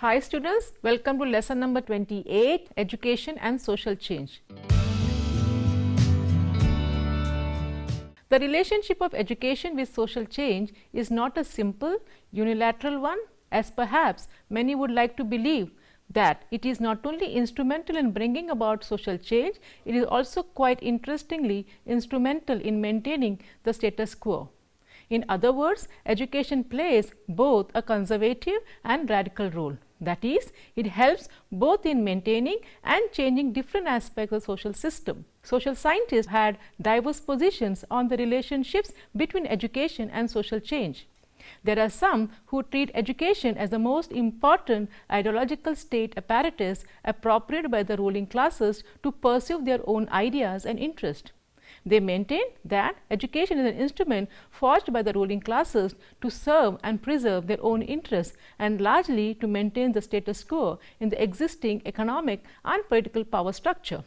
Hi students, welcome to lesson number 28, Education and Social Change. The relationship of education with social change is not a simple unilateral one, as perhaps many would like to believe that it is not only instrumental in bringing about social change, it is also quite interestingly instrumental in maintaining the status quo. In other words, education plays both a conservative and radical role. That is, it helps both in maintaining and changing different aspects of the social system. Social scientists had diverse positions on the relationships between education and social change. There are some who treat education as the most important ideological state apparatus appropriated by the ruling classes to pursue their own ideas and interests. They maintain that education is an instrument forged by the ruling classes to serve and preserve their own interests and largely to maintain the status quo in the existing economic and political power structure.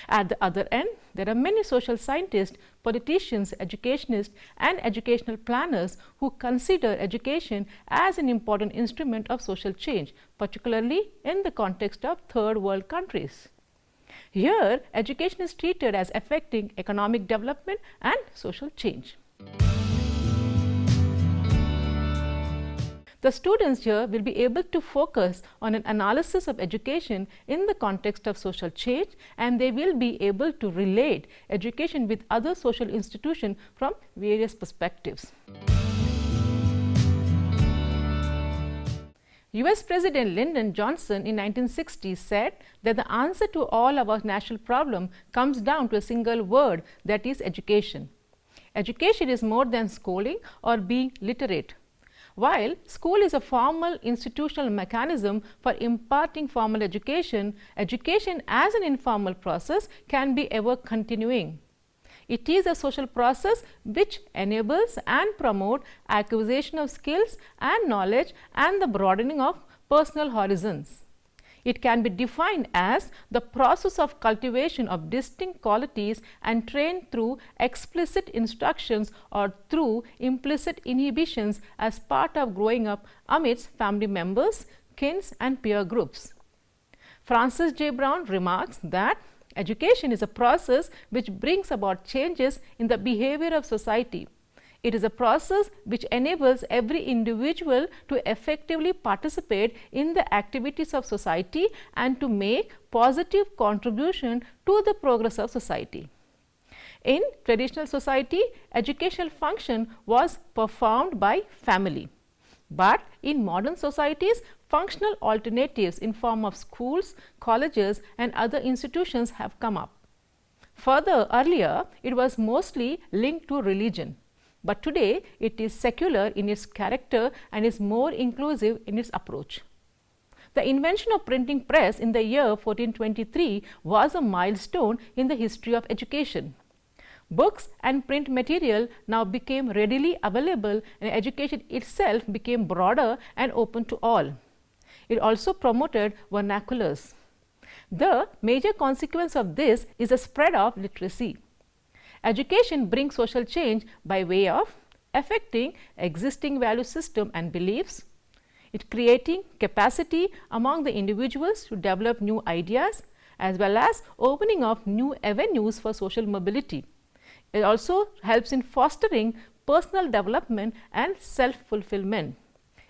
At the other end, there are many social scientists, politicians, educationists, and educational planners who consider education as an important instrument of social change, particularly in the context of third world countries. Here, education is treated as affecting economic development and social change. The students here will be able to focus on an analysis of education in the context of social change, and they will be able to relate education with other social institutions from various perspectives. US President Lyndon Johnson in 1960 said that the answer to all our national problems comes down to a single word, that is education. Education is more than schooling or being literate. While school is a formal institutional mechanism for imparting formal education, education as an informal process can be ever continuing. It is a social process which enables and promotes acquisition of skills and knowledge and the broadening of personal horizons. It can be defined as the process of cultivation of distinct qualities and trained through explicit instructions or through implicit inhibitions as part of growing up amidst family members, kins, and peer groups. Francis J. Brown remarks that education is a process which brings about changes in the behavior of society. It is a process which enables every individual to effectively participate in the activities of society and to make positive contribution to the progress of society. In traditional society, educational function was performed by family. But in modern societies, functional alternatives in form of schools, colleges, and other institutions have come up. Further, earlier it was mostly linked to religion, but today it is secular in its character and is more inclusive in its approach. The invention of printing press in the year 1423 was a milestone in the history of education. Books and print material now became readily available, and education itself became broader and open to all. It also promoted vernaculars. The major consequence of this is the spread of literacy. Education brings social change by way of affecting existing value system and beliefs, it creating capacity among the individuals to develop new ideas, as well as opening up new avenues for social mobility. It also helps in fostering personal development and self-fulfillment.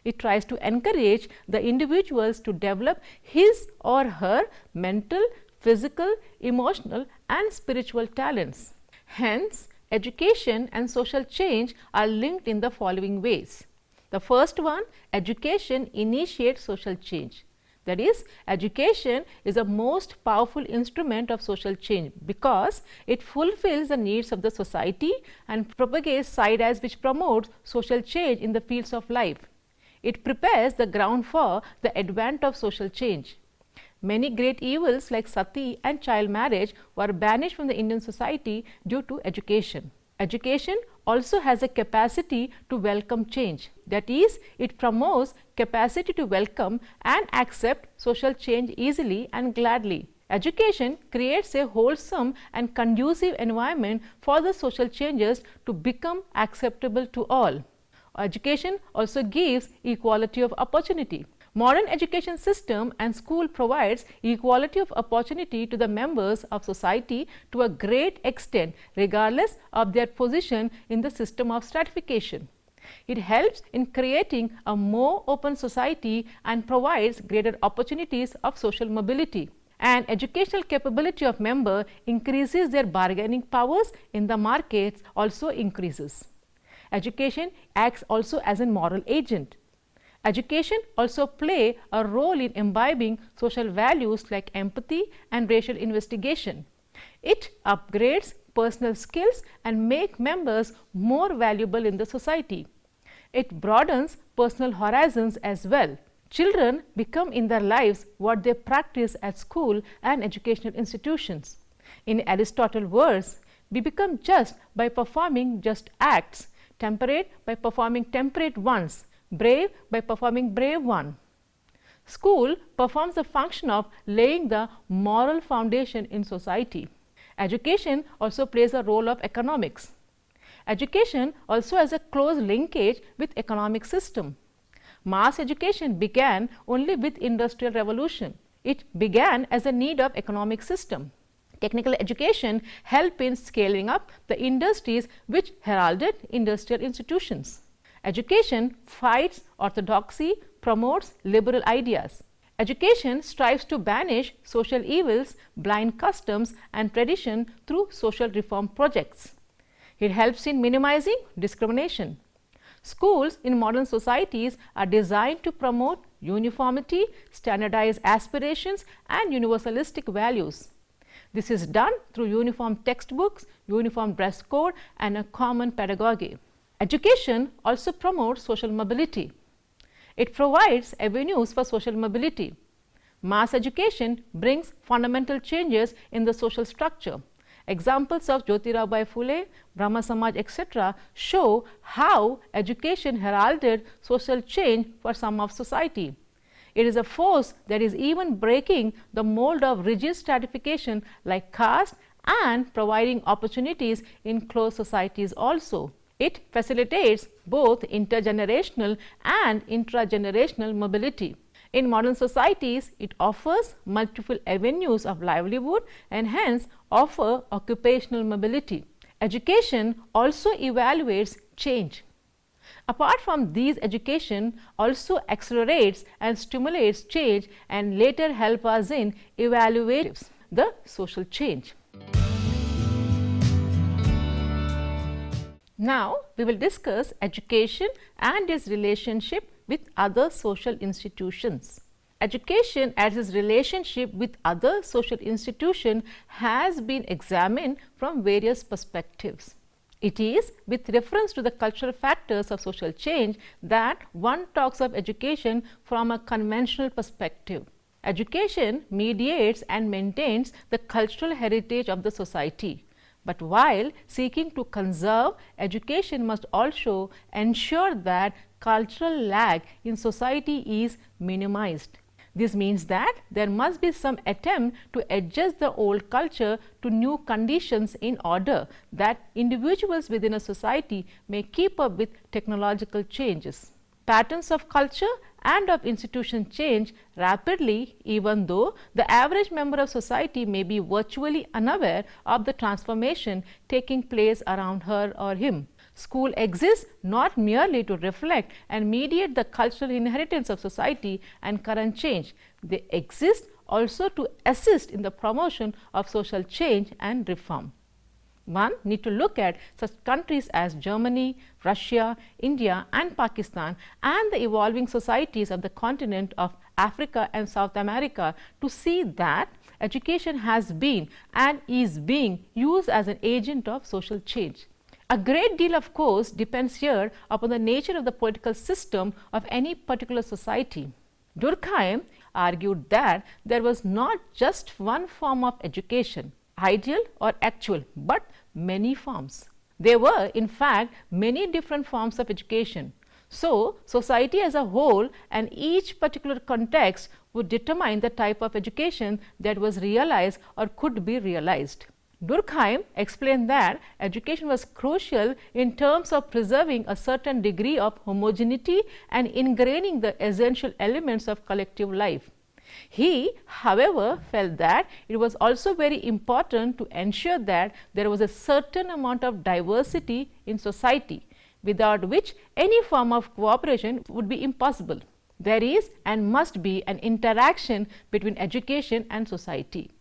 It tries to encourage the individuals to develop his or her mental, physical, emotional, and spiritual talents. Hence, education and social change are linked in the following ways. The first one, education initiates social change. That is, education is the most powerful instrument of social change because it fulfills the needs of the society and propagates ideas which promote social change in the fields of life. It prepares the ground for the advent of social change. Many great evils like sati and child marriage were banished from the Indian society due to education. Education also has a capacity to welcome change. That is, it promotes capacity to welcome and accept social change easily and gladly. Education creates a wholesome and conducive environment for the social changes to become acceptable to all. Education also gives equality of opportunity. Modern education system and school provides equality of opportunity to the members of society to a great extent, regardless of their position in the system of stratification. It helps in creating a more open society and provides greater opportunities of social mobility. And educational capability of member increases their bargaining powers in the markets also increases. Education acts also as a moral agent. Education also play a role in imbibing social values like empathy and racial investigation. It upgrades personal skills and make members more valuable in the society. It broadens personal horizons as well. Children become in their lives what they practice at school and educational institutions. In Aristotle's words, we become just by performing just acts, temperate by performing temperate ones, brave by performing brave one. School performs the function of laying the moral foundation in society. Education also plays a role of economics. Education also has a close linkage with economic system. Mass education began only with Industrial Revolution. It began as a need of economic system. Technical education helped in scaling up the industries which heralded industrial institutions. Education fights orthodoxy, promotes liberal ideas. Education strives to banish social evils, blind customs and tradition through social reform projects. It helps in minimizing discrimination. Schools in modern societies are designed to promote uniformity, standardized aspirations and universalistic values. This is done through uniform textbooks, uniform dress code and a common pedagogy. Education also promotes social mobility. It provides avenues for social mobility. Mass education brings fundamental changes in the social structure. Examples of 𝗳𝗏𝗪𝗚 Phule, Brahma Samaj, etc. show how education heralded social change for some of society. It is a force that is even breaking the mold of rigid stratification like caste and providing opportunities in closed societies also. It facilitates both intergenerational and intragenerational mobility. In modern societies, it offers multiple avenues of livelihood and hence offer occupational mobility. Education also evaluates change. Apart from these, education also accelerates and stimulates change and later help us in evaluating the social change. Now, we will discuss education and its relationship with other social institutions. Education as its relationship with other social institutions has been examined from various perspectives. It is with reference to the cultural factors of social change that one talks of education from a conventional perspective. Education mediates and maintains the cultural heritage of the society. But while seeking to conserve, education must also ensure that cultural lag in society is minimized. This means that there must be some attempt to adjust the old culture to new conditions in order that individuals within a society may keep up with technological changes. Patterns of culture and of institution change rapidly, even though the average member of society may be virtually unaware of the transformation taking place around her or him. School exists not merely to reflect and mediate the cultural inheritance of society and current change. They exist also to assist in the promotion of social change and reform. One need to look at such countries as Germany, Russia, India and Pakistan and the evolving societies of the continent of Africa and South America to see that education has been and is being used as an agent of social change. A great deal, of course, depends here upon the nature of the political system of any particular society. Durkheim argued that there was not just one form of education, ideal or actual, but many forms. There were, in fact, many different forms of education. So, society as a whole and each particular context would determine the type of education that was realized or could be realized. Durkheim explained that education was crucial in terms of preserving a certain degree of homogeneity and ingraining the essential elements of collective life. He, however, felt that it was also very important to ensure that there was a certain amount of diversity in society, without which any form of cooperation would be impossible. There is and must be an interaction between education and society.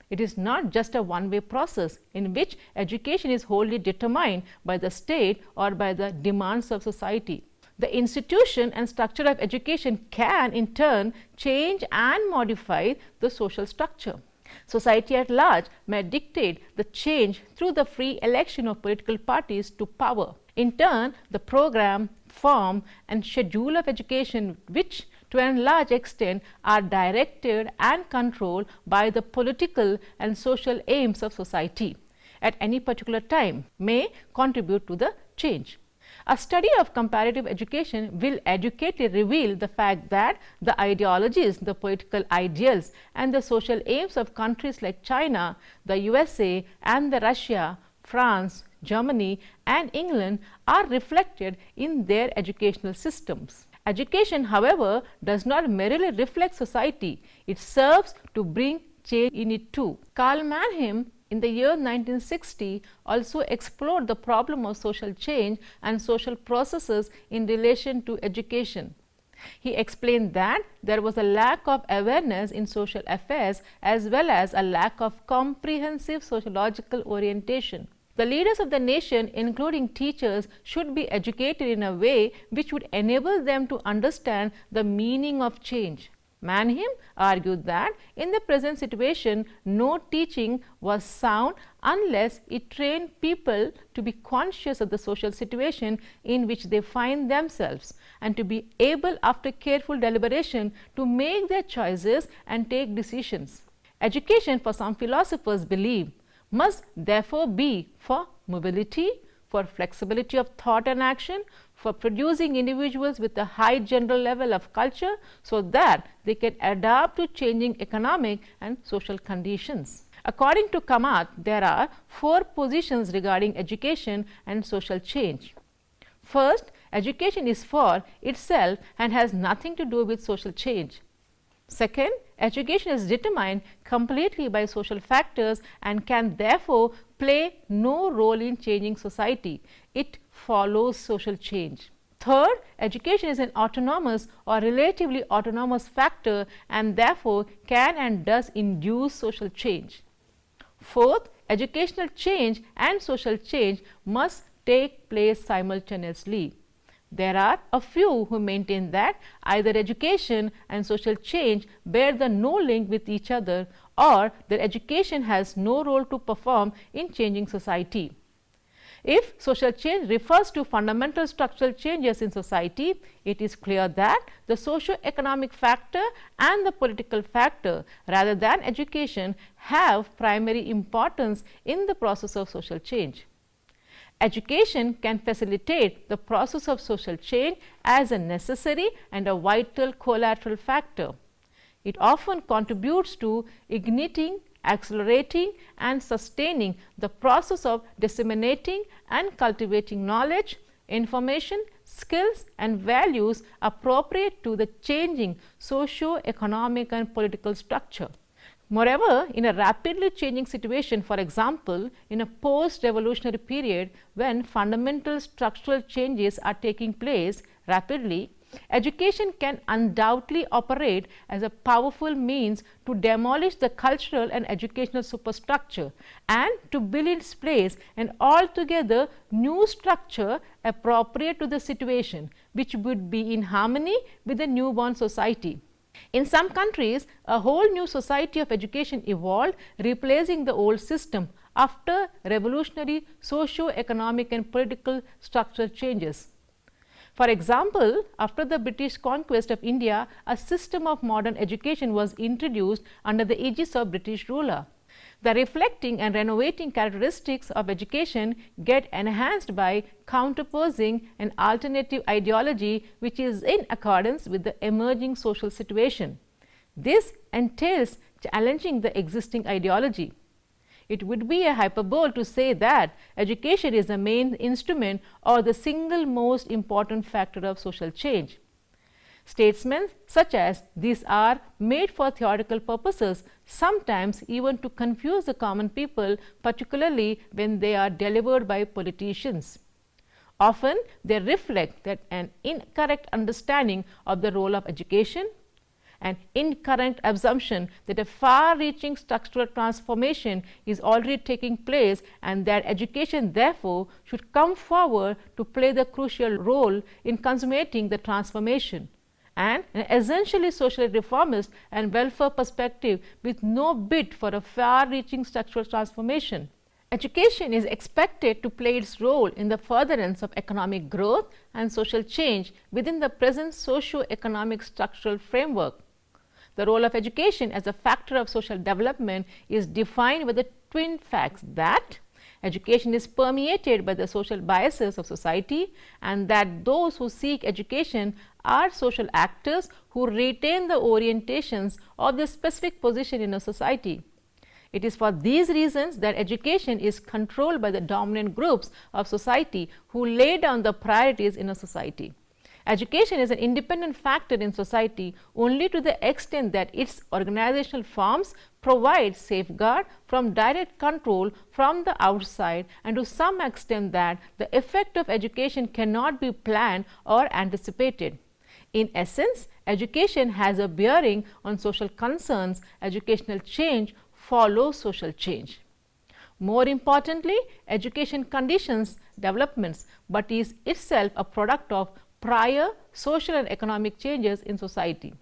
It is not just a one-way process in which education is wholly determined by the state or by the demands of society. The institution and structure of education can in turn change and modify the social structure. Society at large may dictate the change through the free election of political parties to power. In turn, the program, form and schedule of education, which to a large extent are directed and controlled by the political and social aims of society at any particular time, may contribute to the change. A study of comparative education will adequately reveal the fact that the ideologies, the political ideals and the social aims of countries like China, the USA and the Russia, France, Germany and England are reflected in their educational systems. Education, however, does not merely reflect society, it serves to bring change in it too. Karl Mannheim in the year 1960 also explored the problem of social change and social processes in relation to education. He explained that there was a lack of awareness in social affairs as well as a lack of comprehensive sociological orientation. The leaders of the nation, including teachers, should be educated in a way which would enable them to understand the meaning of change. Mannheim argued that in the present situation, no teaching was sound unless it trained people to be conscious of the social situation in which they find themselves and to be able, after careful deliberation, to make their choices and take decisions. Education, for some philosophers believe, must therefore be for mobility, for flexibility of thought and action, for producing individuals with a high general level of culture so that they can adapt to changing economic and social conditions. According to Kamath, there are 4 positions regarding education and social change. First, education is for itself and has nothing to do with social change. Second, education is determined completely by social factors and can therefore play no role in changing society. It follows social change. Third, education is an autonomous or relatively autonomous factor and therefore can and does induce social change. Fourth, educational change and social change must take place simultaneously. There are a few who maintain that either education and social change bear the no link with each other or that education has no role to perform in changing society. If social change refers to fundamental structural changes in society, it is clear that the socio-economic factor and the political factor rather than education have primary importance in the process of social change. Education can facilitate the process of social change as a necessary and a vital collateral factor. It often contributes to igniting, accelerating and sustaining the process of disseminating and cultivating knowledge, information, skills and values appropriate to the changing socio-economic and political structure. Moreover, in a rapidly changing situation, for example, in a post-revolutionary period when fundamental structural changes are taking place rapidly, education can undoubtedly operate as a powerful means to demolish the cultural and educational superstructure and to build in its place an altogether new structure appropriate to the situation, which would be in harmony with the newborn society. In some countries, a whole new society of education evolved, replacing the old system after revolutionary socio-economic and political structural changes. For example, after the British conquest of India, a system of modern education was introduced under the aegis of British ruler. The reflecting and renovating characteristics of education get enhanced by counterposing an alternative ideology which is in accordance with the emerging social situation. This entails challenging the existing ideology. It would be a hyperbole to say that education is the main instrument or the single most important factor of social change. Statements such as these are made for theoretical purposes, sometimes even to confuse the common people, particularly when they are delivered by politicians. Often they reflect that an incorrect understanding of the role of education, an incorrect assumption that a far-reaching structural transformation is already taking place and that education therefore should come forward to play the crucial role in consummating the transformation, and an essentially social reformist and welfare perspective with no bid for a far-reaching structural transformation. Education is expected to play its role in the furtherance of economic growth and social change within the present socio-economic structural framework. The role of education as a factor of social development is defined by the twin facts that education is permeated by the social biases of society and that those who seek education are social actors who retain the orientations of the specific position in a society. It is for these reasons that education is controlled by the dominant groups of society who lay down the priorities in a society. Education is an independent factor in society only to the extent that its organizational forms provide safeguard from direct control from the outside, and to some extent that the effect of education cannot be planned or anticipated. In essence, education has a bearing on social concerns. Educational change follows social change. More importantly, education conditions developments but is itself a product of prior social and economic changes in society.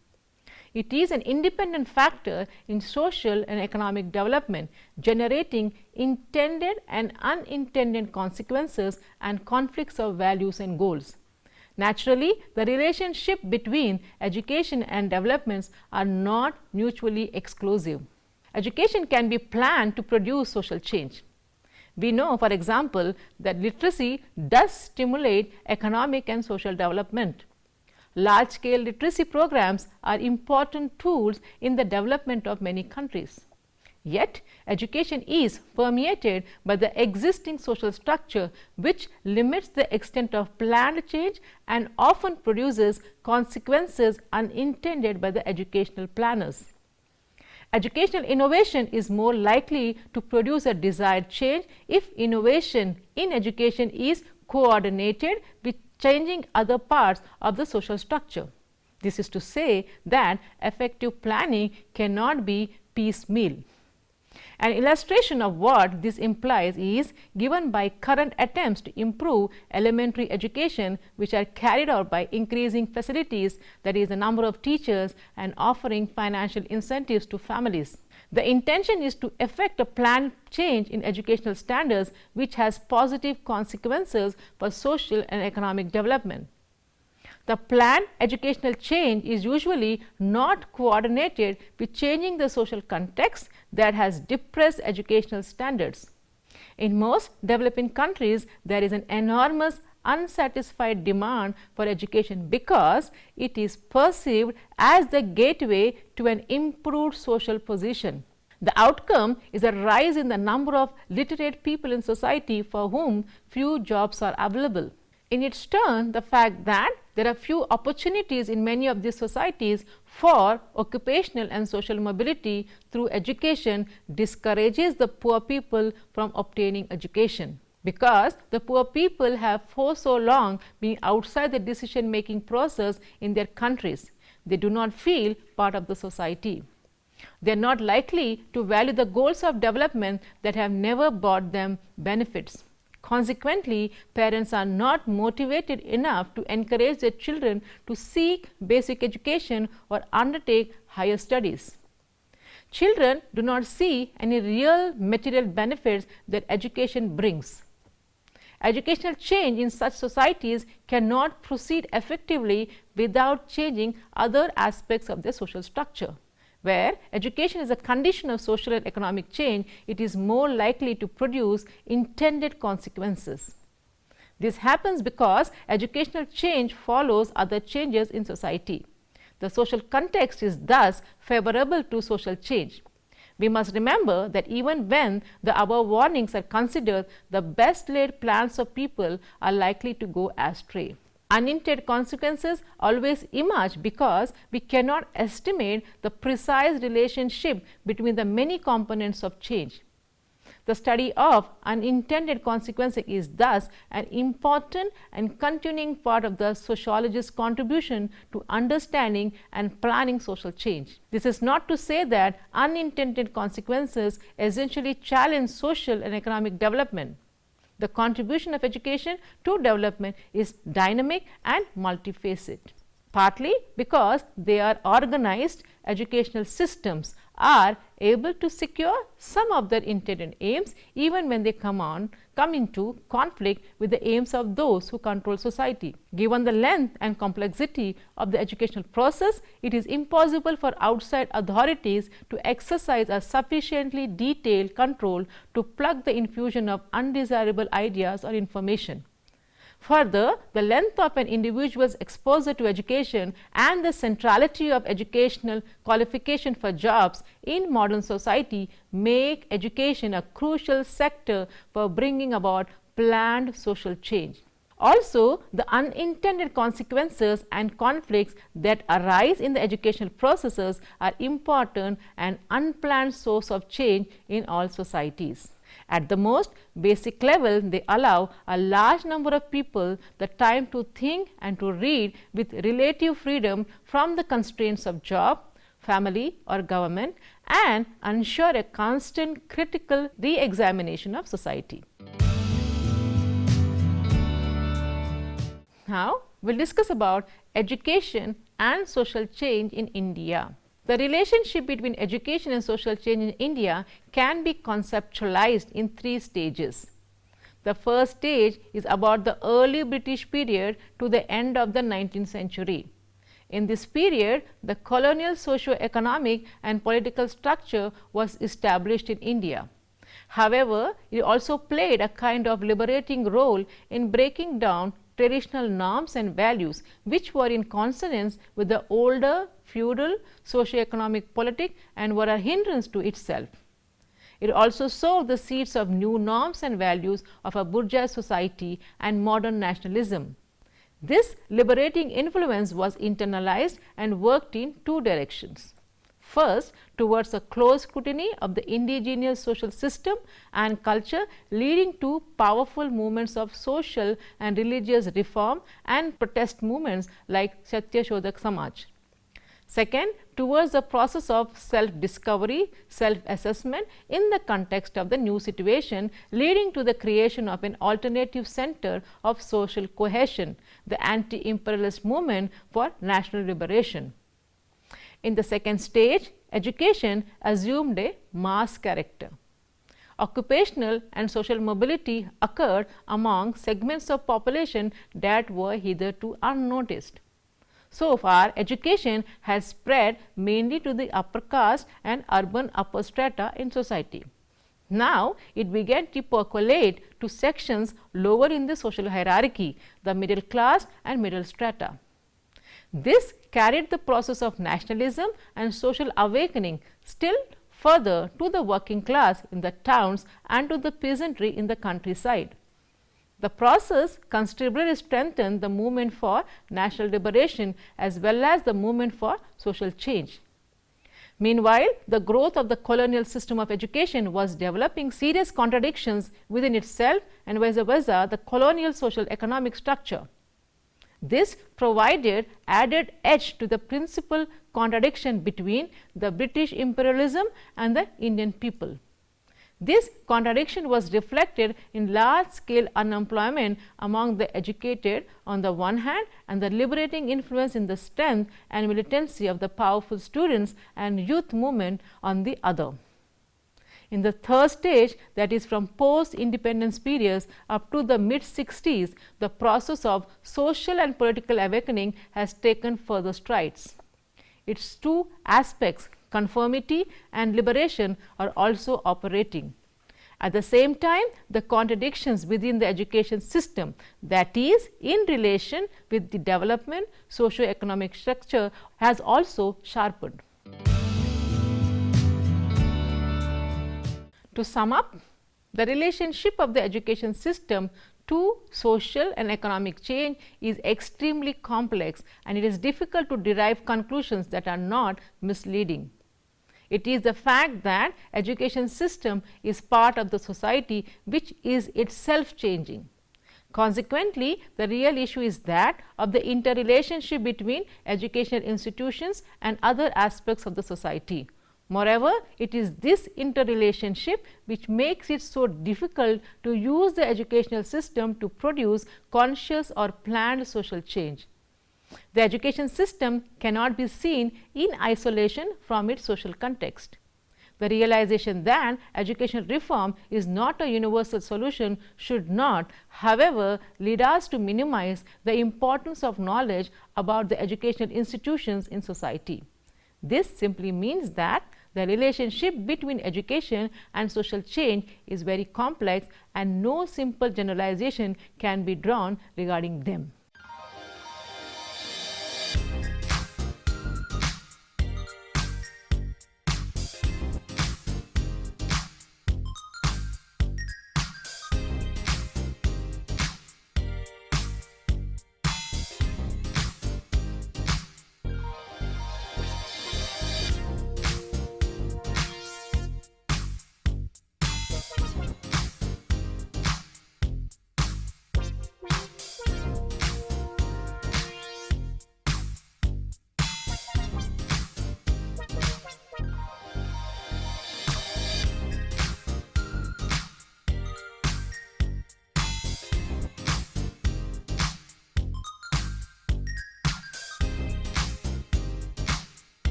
It is an independent factor in social and economic development, generating intended and unintended consequences and conflicts of values and goals. Naturally, the relationship between education and developments are not mutually exclusive. Education can be planned to produce social change. We know, for example, that literacy does stimulate economic and social development. Large-scale literacy programs are important tools in the development of many countries. Yet, education is permeated by the existing social structure which limits the extent of planned change and often produces consequences unintended by the educational planners. Educational innovation is more likely to produce a desired change if innovation in education is coordinated with changing other parts of the social structure. This is to say that effective planning cannot be piecemeal. An illustration of what this implies is given by current attempts to improve elementary education, which are carried out by increasing facilities, that is, the number of teachers, and offering financial incentives to families. The intention is to effect a planned change in educational standards which has positive consequences for social and economic development. The planned educational change is usually not coordinated with changing the social context that has depressed educational standards. In most developing countries, there is an enormous unsatisfied demand for education because it is perceived as the gateway to an improved social position. The outcome is a rise in the number of literate people in society for whom few jobs are available. In its turn, the fact that there are few opportunities in many of these societies for occupational and social mobility through education discourages the poor people from obtaining education. Because the poor people have for so long been outside the decision-making process in their countries, they do not feel part of the society. They are not likely to value the goals of development that have never brought them benefits. Consequently, parents are not motivated enough to encourage their children to seek basic education or undertake higher studies. Children do not see any real material benefits that education brings. Educational change in such societies cannot proceed effectively without changing other aspects of their social structure. Where education is a condition of social and economic change, it is more likely to produce intended consequences. This happens because educational change follows other changes in society. The social context is thus favorable to social change. We must remember that even when the above warnings are considered, the best laid plans of people are likely to go astray. Unintended consequences always emerge because we cannot estimate the precise relationship between the many components of change. The study of unintended consequences is thus an important and continuing part of the sociologist's contribution to understanding and planning social change. This is not to say that unintended consequences essentially challenge social and economic development. The contribution of education to development is dynamic and multifaceted. Partly because they are organized, educational systems are able to secure some of their intended aims even when they come into conflict with the aims of those who control society. Given the length and complexity of the educational process, it is impossible for outside authorities to exercise a sufficiently detailed control to plug the infusion of undesirable ideas or information. Further, the length of an individual's exposure to education and the centrality of educational qualification for jobs in modern society make education a crucial sector for bringing about planned social change. Also, the unintended consequences and conflicts that arise in the educational processes are important and unplanned source of change in all societies. At the most basic level, they allow a large number of people the time to think and to read with relative freedom from the constraints of job, family or government, and ensure a constant critical re-examination of society. Now, we will discuss about education and social change in India. The relationship between education and social change in India can be conceptualized in 3 stages. The first stage is about the early British period to the end of the 19th century. In this period, the colonial socio-economic and political structure was established in India. However, it also played a kind of liberating role in breaking down traditional norms and values which were in consonance with the older feudal socio-economic politic and were a hindrance to itself. It also sowed the seeds of new norms and values of a bourgeois society and modern nationalism. This liberating influence was internalized and worked in 2 directions. First, towards a close scrutiny of the indigenous social system and culture, leading to powerful movements of social and religious reform and protest movements like 𝗧𝗏𝗃 Samaj. Second, towards the process of self-discovery, self-assessment in the context of the new situation, leading to the creation of an alternative center of social cohesion, the anti-imperialist movement for national liberation. In the second stage, education assumed a mass character. Occupational and social mobility occurred among segments of population that were hitherto unnoticed. So far, education has spread mainly to the upper caste and urban upper strata in society. Now, it began to percolate to sections lower in the social hierarchy, the middle class and middle strata. This carried the process of nationalism and social awakening still further to the working class in the towns and to the peasantry in the countryside. The process considerably strengthened the movement for national liberation as well as the movement for social change. Meanwhile, the growth of the colonial system of education was developing serious contradictions within itself and vice versa the colonial social economic structure. This provided added edge to the principal contradiction between the British imperialism and the Indian people. This contradiction was reflected in large-scale unemployment among the educated on the one hand and the liberating influence in the strength and militancy of the powerful students and youth movement on the other. In the third stage, that is from post-independence periods up to the mid-60s, the process of social and political awakening has taken further strides. Its 2 aspects, conformity and liberation, are also operating. At the same time, the contradictions within the education system, that is, in relation with the development socio-economic structure, has also sharpened. To sum up, the relationship of the education system to social and economic change is extremely complex, and it is difficult to derive conclusions that are not misleading. It is the fact that education system is part of the society which is itself changing. Consequently, the real issue is that of the interrelationship between educational institutions and other aspects of the society. Moreover, it is this interrelationship which makes it so difficult to use the educational system to produce conscious or planned social change. The education system cannot be seen in isolation from its social context. The realization that education reform is not a universal solution should not, however, lead us to minimize the importance of knowledge about the educational institutions in society. This simply means that the relationship between education and social change is very complex, and no simple generalization can be drawn regarding them.